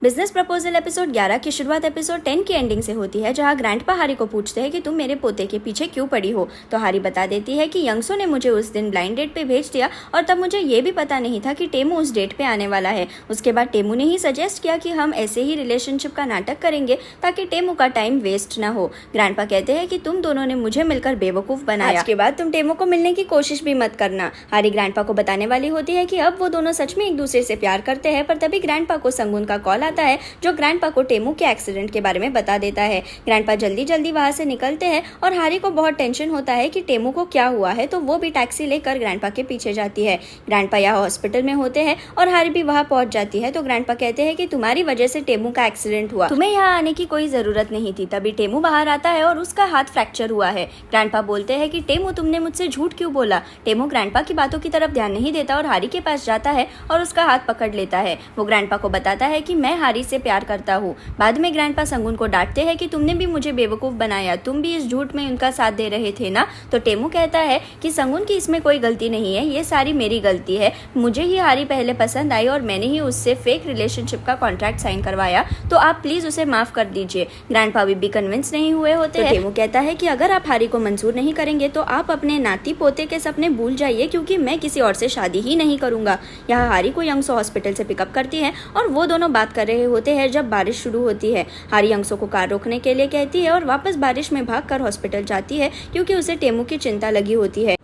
Business proposal episode 11 की शुरुआत episode 10 की एंडिंग से होती है, जहां ग्रैंडपा हारी को पूछते हैं कि तुम मेरे पोते के पीछे क्यों पड़ी हो। तो हारी बता देती है कि यंगसो ने मुझे उस दिन ब्लाइंड डेट पे भेज दिया और तब मुझे ये भी पता नहीं था कि टेमू उस डेट पे आने वाला है। उसके बाद टेमू ने ही सजेस्ट किया कि हम ऐसे ही रिलेशनशिप का नाटक करेंगे ताकि टेमू का टाइम वेस्ट ना हो। ग्रैंडपा कहते हैं कि तुम दोनों ने मुझे मिलकर बेवकूफ बनाया, आज के बाद तुम टेमू को मिलने की कोशिश भी मत करना। हारी ग्रैंडपा को बताने वाली होती है कि अब वो दोनों सच में एक दूसरे से प्यार करते हैं, पर तभी ग्रैंडपा को संगुन का कॉल आता है जो ग्रैंडपा को टेमू के एक्सीडेंट के बारे में बता देता है। ग्रैंडपा जल्दी जल्दी वहां से निकलते हैं और हारी को बहुत टेंशन होता है कि टेमू को क्या हुआ है, तो वो भी टैक्सी लेकर ग्रैंडपा के पीछे जाती है। ग्रैंडपा यहाँ हॉस्पिटल में होते हैं और हारी भी वहां पहुंच जाती है। तो ग्रैंडपा कहते हैं कि तुम्हारी वजह से टेमू का एक्सीडेंट हुआ, तुम्हें यहाँ आने की कोई जरूरत नहीं थी। तभी टेमू बाहर आता है और उसका हाथ फ्रैक्चर हुआ है। ग्रैंडपा बोलते हैं कि टेमू तुमने मुझसे झूठ क्यों बोला। टेमू ग्रैंडपा की बातों की तरफ ध्यान नहीं देता और हारी के पास जाता है और उसका हाथ पकड़ लेता है। वो ग्रैंडपा को बताता है कि मैं हारी से प्यार करता हूँ। बाद में ग्रैंडपा संगुन को डांटते हैं कि तुमने भी मुझे बेवकूफ बनाया, तुम भी इस झूठ में उनका साथ दे रहे थे ना। तो टेमू कहता है कि संगुन की इसमें कोई गलती नहीं है, ये सारी मेरी गलती है। मुझे ही हारी पहले पसंद आई और मैंने ही उससे फेक रिलेशनशिप का कॉन्ट्रैक्ट साइन करवाया, तो आप प्लीज उसे माफ कर दीजिए। ग्रैंडपा भी कन्विंस नहीं हुए होते हैं। टेमू कहता है कि अगर आप हारी को मंजूर नहीं करेंगे तो आप अपने नाती पोते के सपने भूल जाइए, क्योंकि मैं किसी और से शादी ही नहीं करूंगा। यहाँ हारी को यंगसो हॉस्पिटल से पिकअप करती है और वो दोनों बात कर रहे होते हैं जब बारिश शुरू होती है। हारी यंगसो को कार रोकने के लिए कहती है और वापस बारिश में भागकर हॉस्पिटल जाती है, क्योंकि उसे टेमू की चिंता लगी होती है।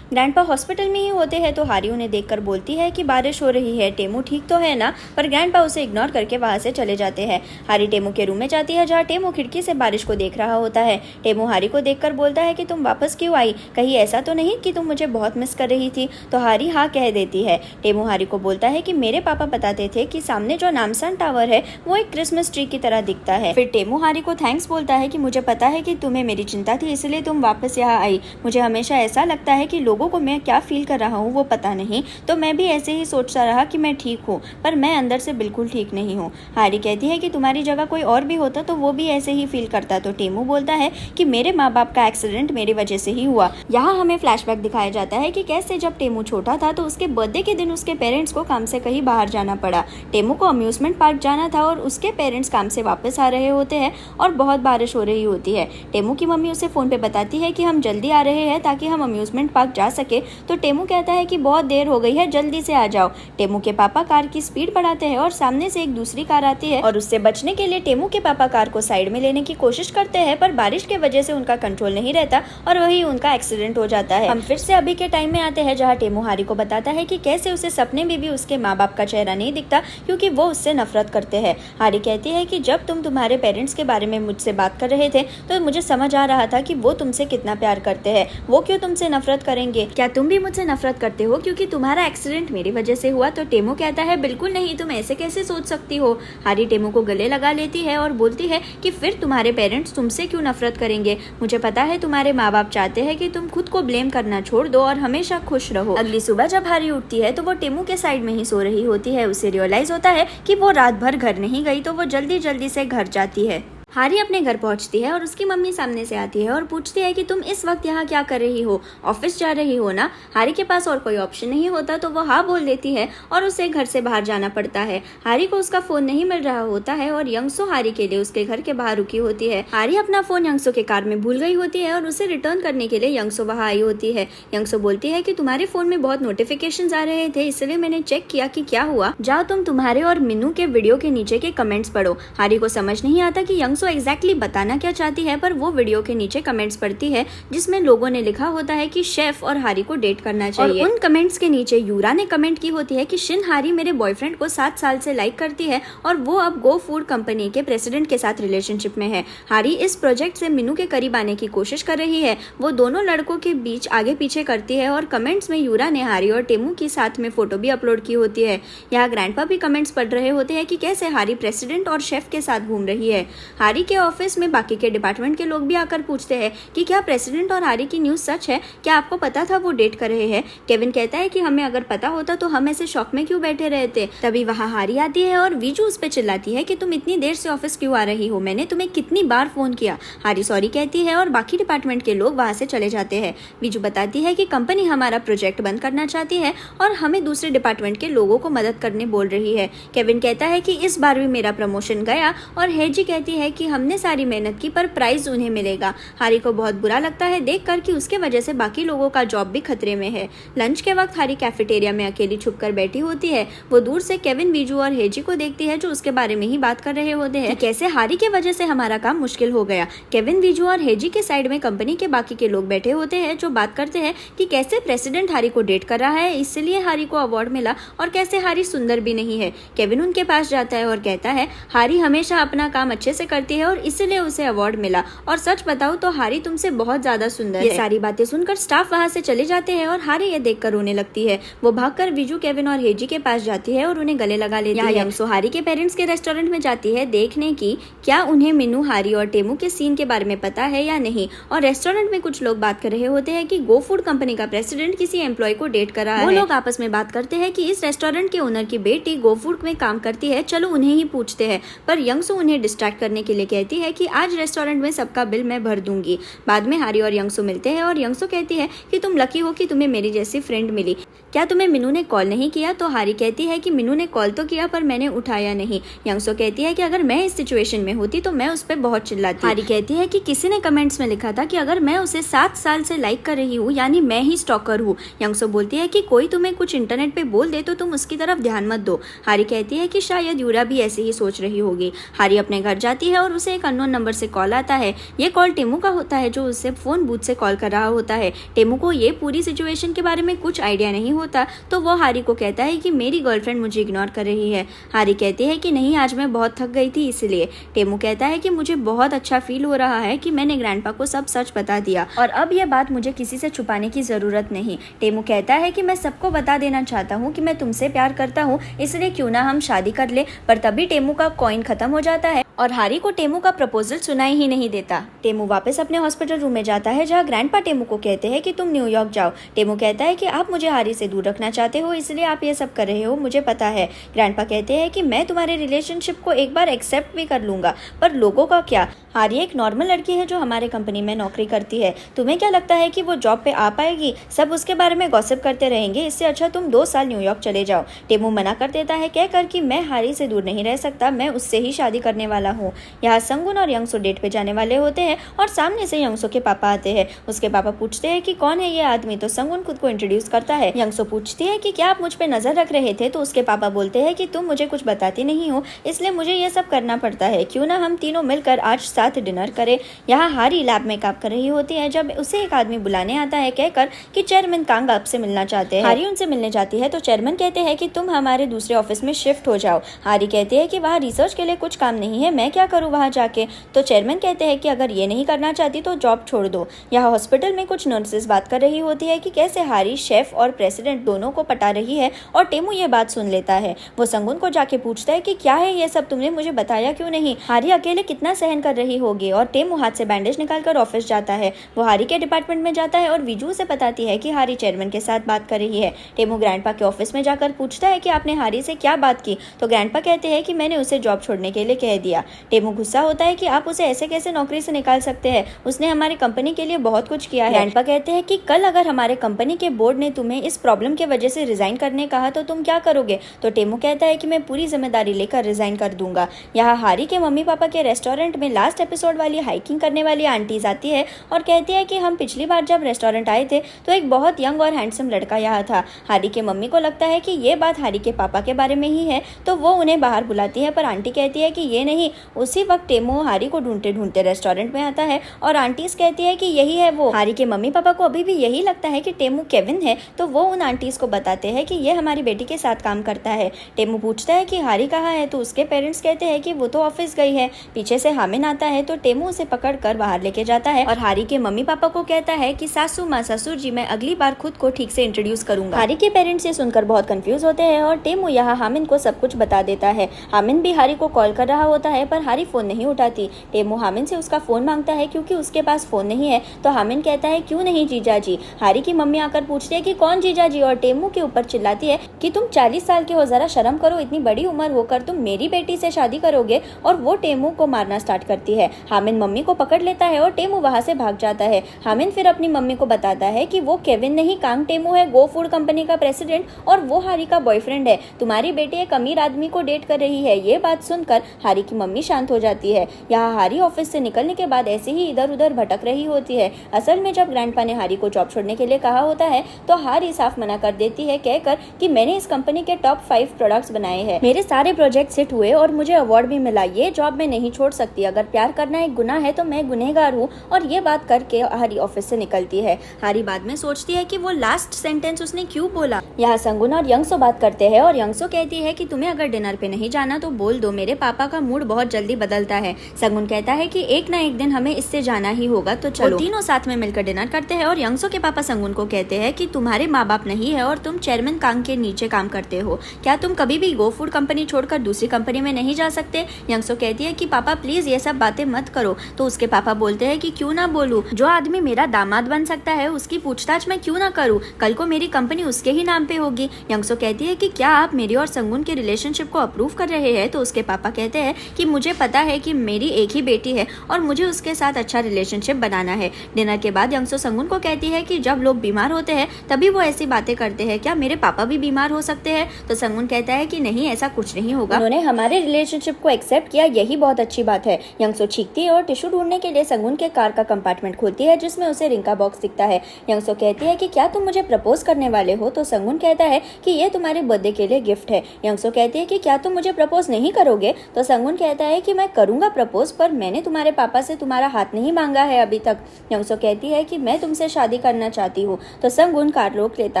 ग्रैंडपा हॉस्पिटल में ही होते हैं तो हारी उन्हें देखकर बोलती है कि बारिश हो रही है, टेमू ठीक तो है ना। पर ग्रैंडपा उसे इग्नोर करके वहां से चले जाते हैं। हारी टेमू के रूम में जाती है, जहाँ टेमू खिड़की से बारिश को देख रहा होता है। टेमू हारी को देखकर बोलता है कि तुम वापस क्यों आई, कहीं ऐसा तो नहीं कि तुम मुझे बहुत मिस कर रही थी। तो हारी हाँ कह देती है। टेमू हारी को बोलता है कि मेरे पापा बताते थे कि सामने जो नामसान टावर है वो एक क्रिसमस ट्री की तरह दिखता है। फिर टेमू हारी को थैंक्स बोलता है कि मुझे पता है कि तुम्हें मेरी चिंता थी, इसलिए तुम वापस यहाँ आई। मुझे हमेशा ऐसा लगता है कि लोगों को मैं क्या फील कर रहा हूँ वो पता नहीं, तो मैं भी ऐसे ही सोचता रहा कि मैं ठीक हूँ, पर मैं अंदर से बिल्कुल ठीक नहीं हूँ। हारी कहती है कि तुम्हारी जगह कोई और भी होता तो वो भी ऐसे ही फील करता। तो टेमू बोलता है कि मेरे माँ बाप का एक्सीडेंट मेरी वजह से ही हुआ। यहाँ हमें फ्लैशबैक दिखाया जाता है कि कैसे जब टेमू छोटा था तो उसके बर्थडे के दिन उसके पेरेंट्स को काम से कहीं बाहर जाना पड़ा। टेमू को अम्यूजमेंट पार्क जाना था और उसके पेरेंट्स काम से वापस आ रहे होते हैं और बहुत बारिश हो रही होती है। टेमू की मम्मी उसे फोन पे बताती है कि हम जल्दी आ रहे हैं ताकि हम अम्यूजमेंट पार्क जा सके। तो टेमू कहता है कि बहुत देर हो गई है, जल्दी से आ जाओ। टेमू के पापा कार की स्पीड बढ़ाते हैं और सामने से एक दूसरी कार आती है और उससे बचने के लिए टेमू के पापा कार को साइड में लेने की कोशिश करते हैं, पर बारिश के वजह से उनका कंट्रोल नहीं रहता और वही उनका एक्सीडेंट हो जाता है। हम फिर से अभी के टाइम में आते हैं, जहाँ टेमू हारी को बताता है कि कैसे उसे सपने में भी उसके माँ बाप का चेहरा नहीं दिखता, क्योंकि वो उससे नफरत करते हैं। हारी कहती है कि जब तुम तुम्हारे पेरेंट्स के बारे में मुझसे बात कर रहे थे तो मुझे समझ आ रहा था कि वो तुमसे कितना प्यार करते हैं, वो क्यों तुमसे नफरत करेंगे। क्या तुम भी मुझसे नफरत करते हो क्योंकि तुम्हारा एक्सीडेंट मेरी वजह से हुआ। तो टेमू कहता है बिल्कुल नहीं, तुम ऐसे कैसे सोच सकती हो। हारी टेमू को गले लगा लेती है और बोलती है कि फिर तुम्हारे पेरेंट्स तुमसे क्यों नफरत करेंगे। मुझे पता है तुम्हारे माँ बाप चाहते हैं कि तुम खुद को ब्लेम करना छोड़ दो और हमेशा खुश रहो। अगली सुबह जब हारी उठती है तो वो टेमू के साइड में ही सो रही होती है। उसे रियलाइज होता है कि वो रात भर घर नहीं गई, तो वो जल्दी जल्दी से घर जाती है। हारी अपने घर पहुंचती है और उसकी मम्मी सामने से आती है और पूछती है कि तुम इस वक्त यहाँ क्या कर रही हो, ऑफिस जा रही हो ना। हारी के पास और कोई ऑप्शन नहीं होता तो वो हाँ बोल देती है और उसे घर से बाहर जाना पड़ता है। हारी को उसका फोन नहीं मिल रहा होता है और यंगसो हारी के लिए उसके घर के बाहर रुकी होती है। हारी अपना फोन यंगसो के कार में भूल गई होती है और उसे रिटर्न करने के लिए यंगसो वहाँ आई होती है। यंगसो बोलती है कि तुम्हारे फोन में बहुत नोटिफिकेशन आ रहे थे, इसलिए मैंने चेक किया कि क्या हुआ। जाओ तुम तुम्हारे और मिनू के वीडियो के नीचे के कमेंट्स पढ़ो। हारी को समझ नहीं आता कि यंगसो एग्जैक्टली बताना क्या चाहती है, पर वो वीडियो के नीचे कमेंट्स पढ़ती है जिसमें लोगों ने लिखा होता है कि शेफ और हारी को डेट करना चाहिए। और उन कमेंट्स के नीचे यूरा ने कमेंट की होती है कि शिन हारी मेरे बॉयफ्रेंड को 7 साल से लाइक करती है और वो अब गो फूड कंपनी के प्रेसिडेंट के साथ रिलेशनशिप में है। हारी इस प्रोजेक्ट से मिनू के करीब आने की कोशिश कर रही है। वो दोनों लड़कों के बीच आगे पीछे करती है और कमेंट्स में यूरा ने हारी और टेमू की साथ में फोटो भी अपलोड की होती है। यहाँ ग्रैंडपा भी कमेंट्स पढ़ रहे होते हैं कि कैसे हारी प्रेसिडेंट और शेफ के साथ घूम रही है। हारी के ऑफिस में बाकी के डिपार्टमेंट के लोग भी आकर पूछते हैं कि क्या प्रेसिडेंट और हारी की न्यूज़ सच है, क्या आपको पता था वो डेट कर रहे हैं। केविन कहता है कि हमें अगर पता होता तो हम ऐसे शॉक में क्यों बैठे रहते। तभी वहाँ हारी आती है और वीजू उस पर चिल्लाती है कि तुम इतनी देर से ऑफिस क्यों आ रही हो, मैंने तुम्हें कितनी बार फोन किया। हारी सॉरी कहती है और बाकी डिपार्टमेंट के लोग वहाँ से चले जाते हैं। वीजू बताती है कि कंपनी हमारा प्रोजेक्ट बंद करना चाहती है और हमें दूसरे डिपार्टमेंट के लोगों को मदद करने बोल रही है। केविन कहता है कि इस बार भी मेरा प्रमोशन गया और हेजी कहती है कि हमने सारी मेहनत की पर प्राइज उन्हें मिलेगा। हारी को बहुत बुरा लगता है देखकर कि उसके वजह से बाकी लोगों का जॉब भी खतरे में है। लंच के वक्त हारी कैफेटेरिया में अकेली छुपकर बैठी होती है। वो दूर से केविन, वीजू और हेजी को देखती है जो उसके बारे में ही बात कर रहे होते हैं कि कैसे हारी के वजह से हमारा काम मुश्किल हो गया। केविन, वीजू और हेजी के साइड में कंपनी के बाकी के लोग बैठे होते हैं जो बात करते हैं कि कैसे प्रेसिडेंट हारी को डेट कर रहा है, इसलिए हारी को अवार्ड मिला और कैसे हारी सुंदर भी नहीं है। केविन उनके पास जाता है और कहता है हारी हमेशा अपना काम अच्छे से करती है और इसलिए उसे अवार्ड मिला, और सच बताओ तो हारी तुमसे बहुत ज्यादा सुंदर है। ये सारी बातें सुनकर स्टाफ वहाँ से चले जाते हैं और हारी ये देखकर रोने लगती है। वो भागकर वीजू, केविन और हेजी के पास जाती है और उन्हें गले लगा लेती है। यंगसो हारी के पेरेंट्स के रेस्टोरेंट में जाती है देखने की क्या उन्हें मिनू, हारी और टेमू के सीन के बारे में पता है या नहीं। और रेस्टोरेंट में कुछ लोग बात कर रहे होते हैं कि गो फूड कंपनी का प्रेसिडेंट किसी एम्प्लॉय को डेट कर रहा है। वो लोग आपस में बात करते हैं कि इस रेस्टोरेंट के ओनर की बेटी गो फूड में काम करती है, चलो उन्हें ही पूछते हैं। पर यंगसो उन्हें डिस्ट्रैक्ट करने के लिए कहती है कि आज रेस्टोरेंट में सबका बिल मैं भर दूंगी। बाद में हारी और यंगसो मिलते हैं और यंगसो कहती है कि तुम लकी हो कि तुम्हें मेरी जैसी फ्रेंड मिली। क्या तुम्हें मिनू ने कॉल नहीं किया? तो हारी कहती है कि मिनू ने कॉल तो किया पर मैंने उठाया नहीं। यंगसो कहती है कि अगर मैं इस सिचुएशन में होती तो मैं उस पर बहुत चिल्लाती। हारी कहती है कि किसी ने कमेंट्स में लिखा था कि अगर मैं उसे 7 साल से लाइक कर रही हूँ यानी मैं ही स्टॉकर हूँ। यंगसो बोलती है कि कोई तुम्हें कुछ इंटरनेट पे बोल दे तो तुम उसकी तरफ ध्यान मत दो। हारी कहती है कि शायद यूरा भी ऐसे ही सोच रही होगी। हारी अपने घर जाती है और उसे एक अननोन नंबर से कॉल आता है। ये कॉल टेमू का होता है जो उससे फोन बूथ से कॉल कर रहा होता है। टेमू को ये पूरी सिचुएशन के बारे में कुछ आइडिया नहीं होता तो वो हारी को कहता है कि मेरी गर्लफ्रेंड मुझे इग्नोर कर रही है। हारी कहती है कि नहीं, आज मैं बहुत थक गई थी इसलिए। टेमू कहता है कि मुझे बहुत अच्छा फील हो रहा है कि मैंने ग्रैंडपा को सब सच बता दिया और अब यह बात मुझे किसी से छुपाने की जरूरत नहीं। टेमू कहता है कि मैं सबको बता देना चाहता हूँ कि मैं तुमसे प्यार करता हूँ, इसलिए क्यों ना हम शादी कर ले। पर तभी टेमू का कॉइन खत्म हो जाता है और हारी को टेमू का प्रपोजल सुनाई ही नहीं देता। टेमू वापस अपने हॉस्पिटल रूम में जाता है जहाँ ग्रैंडपा टेमू को कहते हैं कि तुम न्यूयॉर्क जाओ। टेमू कहता है कि आप मुझे हारी से दूर रखना चाहते हो इसलिए आप ये सब कर रहे हो, मुझे पता है। ग्रैंडपा कहते हैं कि मैं तुम्हारे रिलेशनशिप को एक बार एक्सेप्ट भी कर लूंगा पर लोगों का क्या? हारी एक नॉर्मल लड़की है जो हमारे कंपनी में नौकरी करती है, तुम्हें क्या लगता है कि वो जॉब पे आ पाएगी? सब उसके बारे में गॉसिप करते रहेंगे, इससे अच्छा तुम 2 साल न्यूयॉर्क चले जाओ। टेमू मना कर देता है कहकर कि मैं हारी से दूर नहीं रह सकता, मैं उससे ही शादी करने वाला हूँ। यहाँ संगुन और यंगसो डेट पे जाने वाले होते हैं और सामने से यंगसो के पापा आते हैं। उसके पापा पूछते हैं कि कौन है ये आदमी, तो संगुन खुद को इंट्रोड्यूस करता है। यंगसो पूछती है कि क्या आप मुझ पे नजर रख रहे थे, तो उसके पापा बोलते हैं कि तुम मुझे कुछ बताती नहीं हो इसलिए मुझे ये सब करना पड़ता है, क्यों ना हम तीनों मिलकर आज साथ डिनर करें। यहाँ हारी लैब में काम कर रही होती है जब उसे एक आदमी बुलाने आता है कहकर कि चेयरमैन कांग आपसे मिलना चाहते हैं। हारी उनसे मिलने जाती है तो चेयरमैन कहते हैं कि तुम हमारे दूसरे ऑफिस में शिफ्ट हो जाओ। हारी कहती है कि वहाँ रिसर्च के लिए कुछ काम नहीं है, मैं क्या करूँ वहाँ जाके। तो चेयरमैन कहते हैं कि अगर ये नहीं करना चाहती तो जॉब छोड़ दो। यहाँ हॉस्पिटल में कुछ नर्सेस बात कर रही होती है कि कैसे हारी शेफ और प्रेसिडेंट दोनों को पटा रही है और टेमू ये बात सुन लेता है। वो संगुन को जाके पूछता है कि क्या है ये सब, तुमने मुझे बताया क्यों नहीं? हारी अकेले कितना सहन कर रही होगी। और टेमू हाथ से बैंडेज निकालकर ऑफिस जाता है। वो हारी के डिपार्टमेंट में जाता है और वीजू से बताती है कि हारी चेयरमैन के साथ बात कर रही है। टेमू ग्रैंडपा के ऑफिस में जाकर पूछता है कि आपने हारी से क्या बात की, तो ग्रैंडपा कहते हैं कि मैंने उसे जॉब छोड़ने के लिए कह दिया। टेमू गुस्सा होता है कि आप उसे ऐसे कैसे नौकरी से निकाल सकते हैं, उसने हमारी कंपनी के लिए बहुत कुछ किया है। ग्रैंडपा कहते हैं कि कल अगर हमारे कंपनी के बोर्ड ने तुम्हें इस प्रॉब्लम की वजह से रिजाइन करने कहा तो तुम क्या करोगे? तो टेमू कहता है कि मैं पूरी जिम्मेदारी लेकर रिजाइन कर दूंगा। यहाँ हारी के मम्मी पापा के रेस्टोरेंट में लास्ट एपिसोड वाली हाइकिंग करने वाली आंटीज आती है और कहती है कि हम पिछली बार जब रेस्टोरेंट आए थे तो एक बहुत यंग और हैंडसम लड़का यहाँ था। हारी के मम्मी को लगता है कि ये बात हारी के पापा के बारे में ही है तो वो उन्हें बाहर बुलाती है, पर आंटी कहती है कि ये नहीं। उसी वक्त टेमू हारी को ढूंढते ढूंढते रेस्टोरेंट में आता है और आंटीज कहती है कि यही है वो। हारी के मम्मी पापा को अभी भी यही लगता है कि टेमू केविन है तो वो उन आंटीज को बताते हैं कि ये हमारी बेटी के साथ काम करता है। टेमू पूछता है कि हारी कहाँ है, तो उसके पेरेंट्स कहते हैं कि वो तो ऑफिस गई है। पीछे से हामिन आता है तो टेमू उसे पकड़ कर बाहर लेके जाता है और हारी के मम्मी पापा को कहता है कि सासू माँ ससुर जी मैं अगली बार खुद को ठीक से इंट्रोड्यूस करूंगा। हारी के पेरेंट्स ये सुनकर बहुत कंफ्यूज होते हैं और टेमू यहाँ हामिन को सब कुछ बता देता है। हामिन भी हारी को कॉल कर रहा होता है है पर हारी फोन नहीं उठाती। टेमू हामिन से उसका फोन मांगता है क्योंकि उसके पास फोन नहीं है। तो हामिन कहता है क्यों नहीं जीजा जी। हारी की मम्मी आकर पूछती है कि कौन जीजा जी, और टेमू के ऊपर चिल्लाती है कि तुम 40 साल के हो, जरा शर्म करो, इतनी बड़ी उम्र होकर तुम मेरी बेटी से शादी करोगे। और वो टेमू को मारना स्टार्ट करती है। हामिन मम्मी को पकड़ लेता है और टेमू वहां से भाग जाता है। हामिन फिर अपनी मम्मी को बताता है कि वो केविन नहीं, कांग टेमू है, गो फूड कंपनी का प्रेसिडेंट, और वो हारी का बॉयफ्रेंड है। तुम्हारी बेटी एक अमीर आदमी को डेट कर रही है। ये बात सुनकर हारी की मम्मी शांत हो जाती है। यहाँ हारी ऑफिस से निकलने के बाद ऐसे ही इधर उधर भटक रही होती है। असल में जब ग्रैंडपा ने हारी को जॉब छोड़ने के लिए कहा होता है तो हारी साफ मना कर देती है, कहकर कि मैंने इस कंपनी के टॉप 5 प्रोडक्ट्स बनाए हैं, मेरे सारे प्रोजेक्ट हिट हुए और मुझे अवार्ड भी मिला, ये जॉब मैं नहीं छोड़ सकती, अगर प्यार करना एक गुनाह है तो मैं गुनहगार हूँ। और ये बात करके हारी ऑफिस से निकलती है। हारी बाद में सोचती है कि वो लास्ट सेंटेंस उसने क्यों बोला। यहाँ संगुन और यंगसो बात करते हैं और यंगसो कहती है कि तुम्हें अगर डिनर पे नहीं जाना तो बोल दो, मेरे पापा का मूड बहुत जल्दी बदलता है। संगुन कहता है कि एक ना एक दिन हमें इससे जाना ही होगा, तो चलो। तीनों साथ में मिलकर डिनर करते हैं और यंगसो के पापा संगुन को कहते हैं कि तुम्हारे माँ बाप नहीं है और तुम चेयरमैन कांग के नीचे काम करते हो, क्या तुम कभी भी गो फूड कंपनी छोड़कर दूसरी कंपनी में नहीं जा सकते। यंगसो कहती है कि पापा प्लीज ये सब बातें मत करो। तो उसके पापा बोलते हैं कि क्यों ना बोलूं, जो आदमी मेरा दामाद बन सकता है उसकी पूछताछ मैं क्यों ना करूं, कल को मेरी कंपनी उसके ही नाम पे होगी। यंगसो कहती है कि क्या आप मेरी और संगुन के रिलेशनशिप को अप्रूव कर रहे हैं। तो उसके पापा कहते हैं कि मुझे पता है कि मेरी एक ही बेटी है और मुझे उसके साथ अच्छा रिलेशनशिप बनाना है। डिनर के बाद यंगसो संगुन को कहती है कि जब लोग बीमार होते हैं तभी वो ऐसी बातें करते हैं, क्या मेरे पापा भी बीमार हो सकते हैं। तो संगुन कहता है कि नहीं, ऐसा कुछ नहीं होगा, उन्होंने हमारे रिलेशनशिप को एक्सेप्ट किया, यही बहुत अच्छी बात है। यंगसो चीखती है और टिश्यू ढूंढने के लिए संगुन के कार का कंपार्टमेंट खोलती है जिसमें उसे रिंग का बॉक्स दिखता है। यंगसो कहती है कि क्या तुम मुझे प्रपोज करने वाले हो। तो संगुन कहता है कि ये तुम्हारे बर्थडे के लिए गिफ्ट है। यंगसो कहती है कि क्या तुम मुझे प्रपोज नहीं करोगे। तो संगुन कहता है कि मैं करूंगा प्रपोज, पर मैंने तुम्हारे पापा से तुम्हारा हाथ नहीं मांगा है अभी तक। यंगसो कहती है कि मैं तुमसे शादी करना चाहती हूँ। तो संगुन कार रोक लेता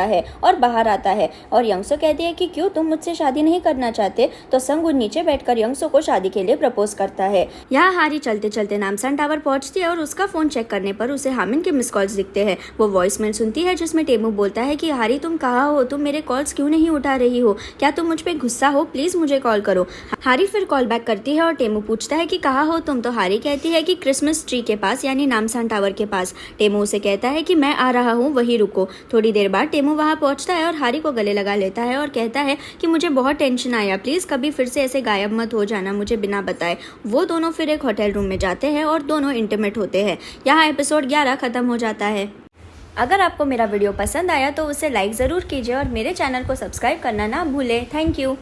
है और बाहर आता है और यंगसो कहती है कि क्यों तुम मुझसे शादी नहीं करना चाहते। तो संगुन नीचे बैठकर यंगसो को शादी के लिए प्रपोज करता है। यहाँ हारी चलते चलते नामसान टावर पहुंचती है और उसका फोन चेक करने पर उसे हामिन के मिस कॉल्स दिखते हैं। वो वॉइसमेल सुनती है जिसमें टेमू बोलता है कि हारी तुम कहाँ हो, तुम मेरे कॉल्स क्यों नहीं उठा रही हो, क्या तुम मुझ पे गुस्सा हो, प्लीज मुझे कॉल करो। हारी फिर कॉल बैक करती है और टेमू पूछता है कि कहाँ हो तुम। तो हारी कहती है कि क्रिसमस ट्री के पास, यानी नामसान टावर के पास। टेमू उसे कहता है कि मैं आ रहा हूँ, वहीं रुको। थोड़ी देर बाद टेमू वहाँ पहुँचता है और हारी को गले लगा लेता है और कहता है कि मुझे बहुत टेंशन आया, प्लीज कभी फिर से ऐसे गायब मत हो जाना मुझे बिना बताए। वो दोनों फिर एक होटल रूम में जाते हैं और दोनों इंटीमेट होते हैं। यहाँ एपिसोड 11 खत्म हो जाता है। अगर आपको मेरा वीडियो पसंद आया तो उसे लाइक ज़रूर कीजिए और मेरे चैनल को सब्सक्राइब करना ना भूलें। Thank you.